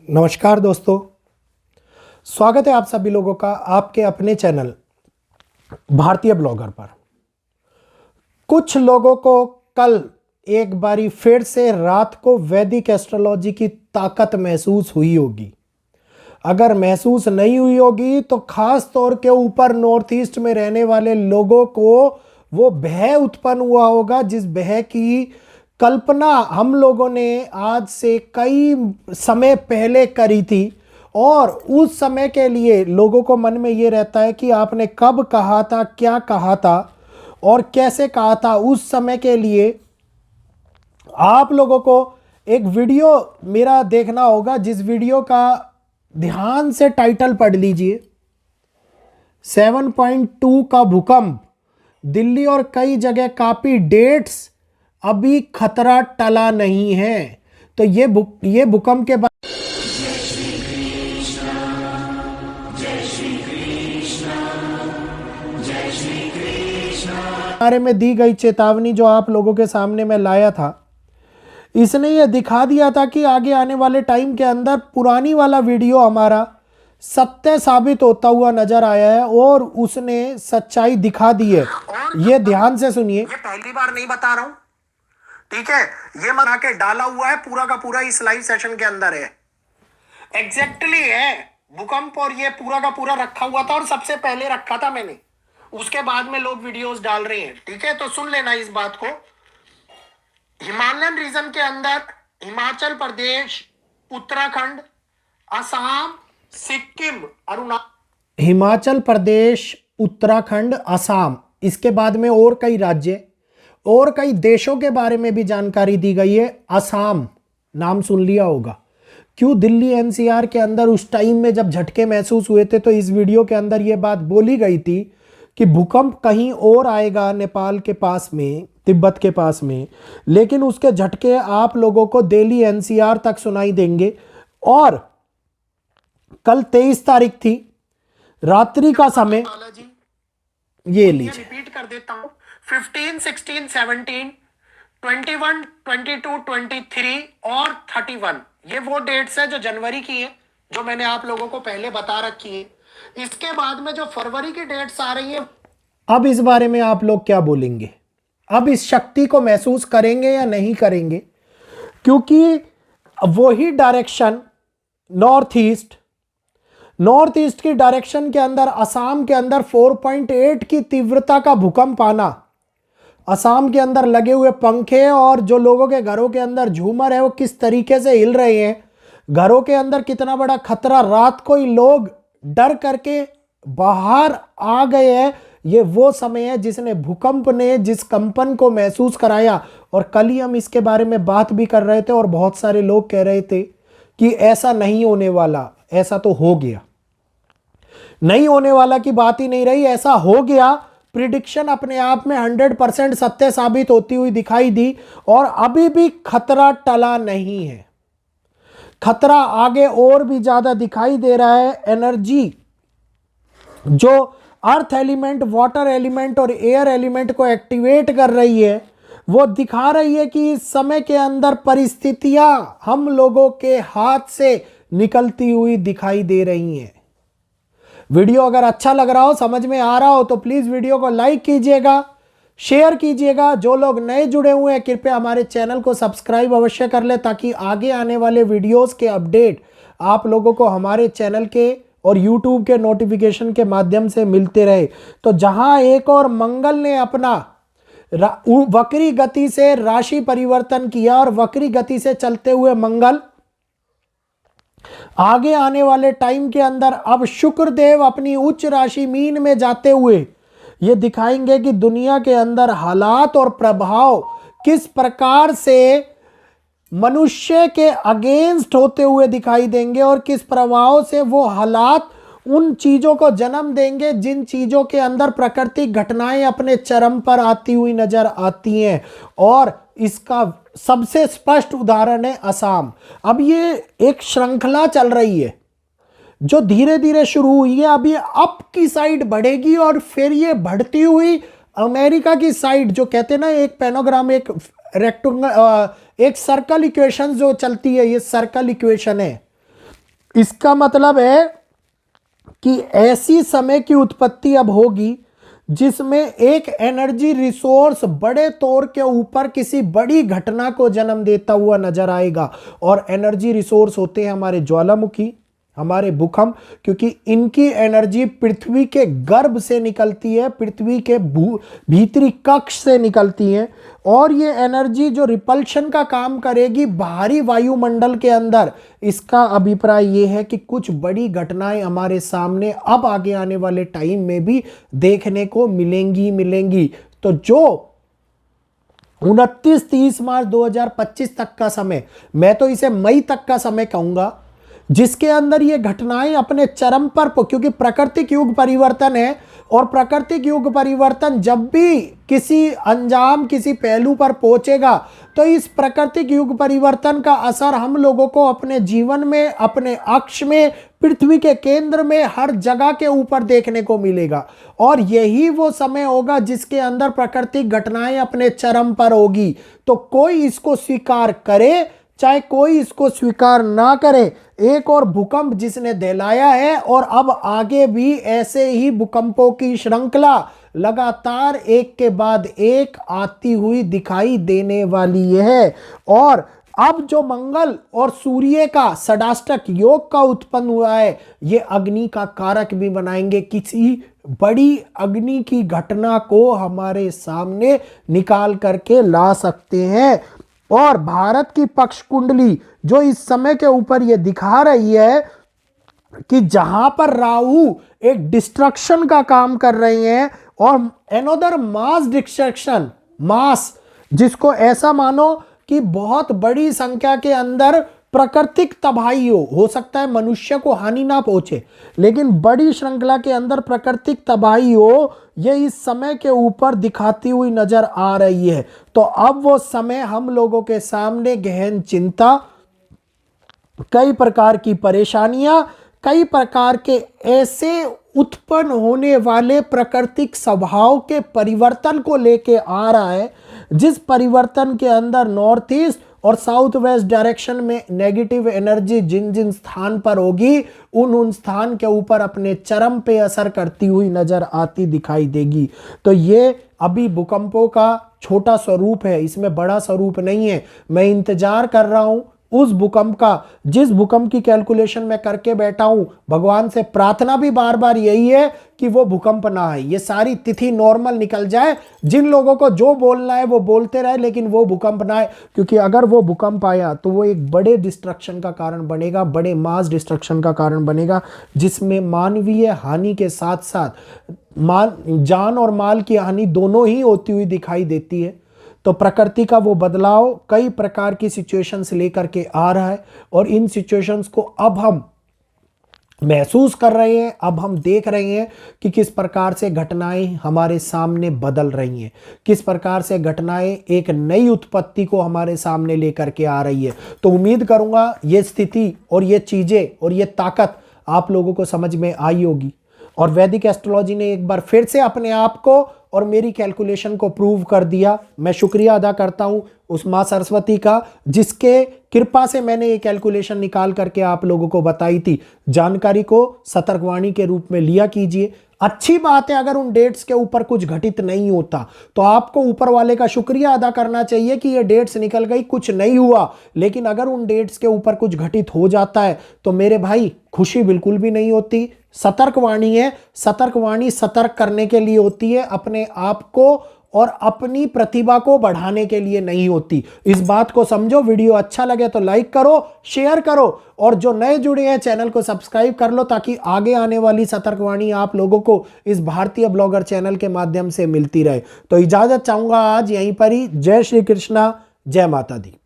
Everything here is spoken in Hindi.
नमस्कार दोस्तों, स्वागत है आप सभी लोगों का आपके अपने चैनल भारतीय ब्लॉगर पर। कुछ लोगों को कल एक बारी फिर से रात को वैदिक एस्ट्रोलॉजी की ताकत महसूस हुई होगी। अगर महसूस नहीं हुई होगी तो खास तौर के ऊपर नॉर्थ ईस्ट में रहने वाले लोगों को वो भय उत्पन्न हुआ होगा, जिस भय की कल्पना हम लोगों ने आज से कई समय पहले करी थी। और उस समय के लिए लोगों को मन में ये रहता है कि आपने कब कहा था, क्या कहा था और कैसे कहा था। उस समय के लिए आप लोगों को एक वीडियो मेरा देखना होगा, जिस वीडियो का ध्यान से टाइटल पढ़ लीजिए। 7.2 का भूकंप, दिल्ली और कई जगह काफी डेट्स, अभी खतरा टला नहीं है। तो ये भूकंप के बारे में दी गई चेतावनी जो आप लोगों के सामने मैं लाया था, इसने ये दिखा दिया था कि आगे आने वाले टाइम के अंदर पुरानी वाला वीडियो हमारा सत्य साबित होता हुआ नजर आया है और उसने सच्चाई दिखा दी है। ये ध्यान से सुनिए। ये पहली बार नहीं बता रहा हूं, ठीक है। ये मना के डाला हुआ है, पूरा का पूरा इस लाइव सेशन के अंदर है, एग्जैक्टली है भूकंप। और ये पूरा का पूरा रखा हुआ था और सबसे पहले रखा था मैंने, उसके बाद में लोग वीडियोस डाल रहे हैं, ठीक है। तो सुन लेना इस बात को। हिमालयन रीजन के अंदर हिमाचल प्रदेश, उत्तराखंड, असम, सिक्किम, अरुणाचल, हिमाचल प्रदेश, उत्तराखंड, असम, इसके बाद में और कई राज्य और कई देशों के बारे में भी जानकारी दी गई है। असम नाम सुन लिया होगा। क्यों दिल्ली एनसीआर के अंदर उस टाइम में जब झटके महसूस हुए थे तो इस वीडियो के अंदर यह बात बोली गई थी कि भूकंप कहीं और आएगा, नेपाल के पास में, तिब्बत के पास में, लेकिन उसके झटके आप लोगों को दिल्ली एनसीआर तक सुनाई देंगे। और कल 23 तारीख थी, रात्रि का समय, ये लीजिए रिपीट कर देता हूं। 15, 16, 17, 21, 22, 23 और 31, ये वो डेट्स है जो जनवरी की है, जो मैंने आप लोगों को पहले बता रखी है। इसके बाद में जो फरवरी की डेट्स आ रही है, अब इस बारे में आप लोग क्या बोलेंगे? अब इस शक्ति को महसूस करेंगे या नहीं करेंगे? क्योंकि वही डायरेक्शन नॉर्थ ईस्ट की डायरेक्शन के अंदर असम के अंदर 4.8 की तीव्रता का भूकंप आना, असम के अंदर लगे हुए पंखे और जो लोगों के घरों के अंदर झूमर है वो किस तरीके से हिल रहे हैं, घरों के अंदर कितना बड़ा खतरा, रात को ही लोग डर करके बाहर आ गए हैं। ये वो समय है जिसने भूकंप ने जिस कंपन को महसूस कराया। और कल ही हम इसके बारे में बात भी कर रहे थे और बहुत सारे लोग कह रहे थे कि ऐसा नहीं होने वाला, ऐसा तो हो गया। नहीं होने वाला की बात ही नहीं रही, ऐसा हो गया। प्रिडिक्शन अपने आप में 100% सत्य साबित होती हुई दिखाई दी और अभी भी खतरा टला नहीं है। खतरा आगे और भी ज्यादा दिखाई दे रहा है। एनर्जी जो अर्थ एलिमेंट, वाटर एलिमेंट और एयर एलिमेंट को एक्टिवेट कर रही है, वो दिखा रही है कि इस समय के अंदर परिस्थितियां हम लोगों के हाथ से निकलती हुई दिखाई दे रही हैं। वीडियो अगर अच्छा लग रहा हो, समझ में आ रहा हो, तो प्लीज वीडियो को लाइक कीजिएगा, शेयर कीजिएगा। जो लोग नए जुड़े हुए हैं कृपया हमारे चैनल को सब्सक्राइब अवश्य कर ले, ताकि आगे आने वाले वीडियोस के अपडेट आप लोगों को हमारे चैनल के और YouTube के नोटिफिकेशन के माध्यम से मिलते रहे। तो जहां एक और मंगल ने अपना वक्री गति से राशि परिवर्तन किया और वक्री गति से चलते हुए मंगल आगे आने वाले टाइम के अंदर अब शुक्रदेव अपनी उच्च राशि मीन में जाते हुए ये दिखाएंगे कि दुनिया के अंदर हालात और प्रभाव किस प्रकार से मनुष्य के अगेंस्ट होते हुए दिखाई देंगे और किस प्रभाव से वो हालात उन चीजों को जन्म देंगे जिन चीजों के अंदर प्राकृतिक घटनाएं अपने चरम पर आती हुई नजर आती हैं। और इसका सबसे स्पष्ट उदाहरण है असम। अब ये एक श्रृंखला चल रही है जो धीरे धीरे शुरू हुई है, अभी अप की साइड बढ़ेगी और फिर ये बढ़ती हुई अमेरिका की साइड, जो कहते हैं ना एक पेनोग्राम, एक रेक्टेंगल, एक सर्कल इक्वेशन जो चलती है, ये सर्कल इक्वेशन है। इसका मतलब है कि ऐसी समय की उत्पत्ति अब होगी जिसमें एक एनर्जी रिसोर्स बड़े तौर के ऊपर किसी बड़ी घटना को जन्म देता हुआ नजर आएगा। और एनर्जी रिसोर्स होते हैं हमारे ज्वालामुखी, हमारे भूकंप, क्योंकि इनकी एनर्जी पृथ्वी के गर्भ से निकलती है, पृथ्वी के भीतरी कक्ष से निकलती है। और ये एनर्जी जो रिपल्शन का काम करेगी बाहरी वायुमंडल के अंदर, इसका अभिप्राय ये है कि कुछ बड़ी घटनाएं हमारे सामने अब आगे आने वाले टाइम में भी देखने को मिलेंगी। तो जो 29-30 मार्च 2025 तक का समय, मैं तो इसे मई तक का समय कहूंगा, जिसके अंदर ये घटनाएं अपने चरम पर, क्योंकि प्राकृतिक युग परिवर्तन है, और प्राकृतिक युग परिवर्तन जब भी किसी अंजाम, किसी पहलू पर पहुंचेगा, तो इस प्राकृतिक युग परिवर्तन का असर हम लोगों को अपने जीवन में, अपने अक्ष में, पृथ्वी के केंद्र में, हर जगह के ऊपर देखने को मिलेगा। और यही वो समय होगा जिसके अंदर प्राकृतिक घटनाएं अपने चरम पर होगी। तो कोई इसको स्वीकार करे चाहे कोई इसको स्वीकार ना करे, एक और भूकंप जिसने दहलाया है, और अब आगे भी ऐसे ही भूकंपों की श्रृंखला लगातार एक के बाद एक आती हुई दिखाई देने वाली है। और अब जो मंगल और सूर्य का षडाष्टक योग का उत्पन्न हुआ है, ये अग्नि का कारक भी बनाएंगे, किसी बड़ी अग्नि की घटना को हमारे सामने निकाल करके ला सकते हैं। और भारत की पक्ष कुंडली जो इस समय के ऊपर ये दिखा रही है कि जहां पर राहु एक डिस्ट्रक्शन का काम कर रहे हैं, और अनदर मास डिस्ट्रक्शन, मास जिसको ऐसा मानो कि बहुत बड़ी संख्या के अंदर प्राकृतिक तबाही हो सकता है मनुष्य को हानि ना पहुंचे, लेकिन बड़ी श्रृंखला के अंदर प्राकृतिक तबाही हो, ये इस समय के ऊपर दिखाती हुई नजर आ रही है। तो अब वो समय हम लोगों के सामने गहन चिंता, कई प्रकार की परेशानियां, कई प्रकार के ऐसे उत्पन्न होने वाले प्राकृतिक स्वभाव के परिवर्तन को लेके आ रहा है, जिस परिवर्तन के अंदर नॉर्थ ईस्ट और साउथ वेस्ट डायरेक्शन में नेगेटिव एनर्जी जिन जिन स्थान पर होगी, उन स्थान के ऊपर अपने चरम पे असर करती हुई नजर आती दिखाई देगी। तो ये अभी भूकंपों का छोटा स्वरूप है, इसमें बड़ा स्वरूप नहीं है। मैं इंतजार कर रहा हूं उस भूकंप का, जिस भूकंप की कैलकुलेशन मैं करके बैठा हूं। भगवान से प्रार्थना भी बार बार यही है कि वो भूकंप ना आए, ये सारी तिथि नॉर्मल निकल जाए, जिन लोगों को जो बोलना है वो बोलते रहे, लेकिन वो भूकंप ना आए। क्योंकि अगर वो भूकंप आया तो वो एक बड़े डिस्ट्रक्शन का कारण बनेगा, बड़े मास डिस्ट्रक्शन का कारण बनेगा, जिसमें मानवीय हानि के साथ साथ जान और माल की हानि दोनों ही होती हुई दिखाई देती है। तो प्रकृति का वो बदलाव कई प्रकार की सिचुएशंस लेकर के आ रहा है, और इन सिचुएशंस को अब हम महसूस कर रहे हैं, अब हम देख रहे हैं कि किस प्रकार से घटनाएं हमारे सामने बदल रही हैं, किस प्रकार से घटनाएं एक नई उत्पत्ति को हमारे सामने लेकर के आ रही है। तो उम्मीद करूंगा ये स्थिति और ये चीजें और ये ताकत आप लोगों को समझ में आई होगी। और वैदिक एस्ट्रोलॉजी ने एक बार फिर से अपने आप को और मेरी कैलकुलेशन को प्रूव कर दिया। मैं शुक्रिया अदा करता हूं उस मां सरस्वती का, जिसके कृपा से मैंने ये कैलकुलेशन निकाल करके आप लोगों को बताई थी। जानकारी को सतर्कवाणी के रूप में लिया कीजिए। अच्छी बात है, अगर उन डेट्स के ऊपर कुछ घटित नहीं होता तो आपको ऊपर वाले का शुक्रिया अदा करना चाहिए कि ये डेट्स निकल गई, कुछ नहीं हुआ। लेकिन अगर उन डेट्स के ऊपर कुछ घटित हो जाता है तो मेरे भाई खुशी बिल्कुल भी नहीं होती। सतर्कवाणी है, सतर्कवाणी सतर्क करने के लिए होती है, अपने आप को और अपनी प्रतिभा को बढ़ाने के लिए नहीं होती। इस बात को समझो। वीडियो अच्छा लगे तो लाइक करो, शेयर करो, और जो नए जुड़े हैं चैनल को सब्सक्राइब कर लो, ताकि आगे आने वाली सतर्कवाणी आप लोगों को इस भारतीय ब्लॉगर चैनल के माध्यम से मिलती रहे। तो इजाजत चाहूंगा आज यहीं पर ही। जय श्री कृष्णा, जय माता दी।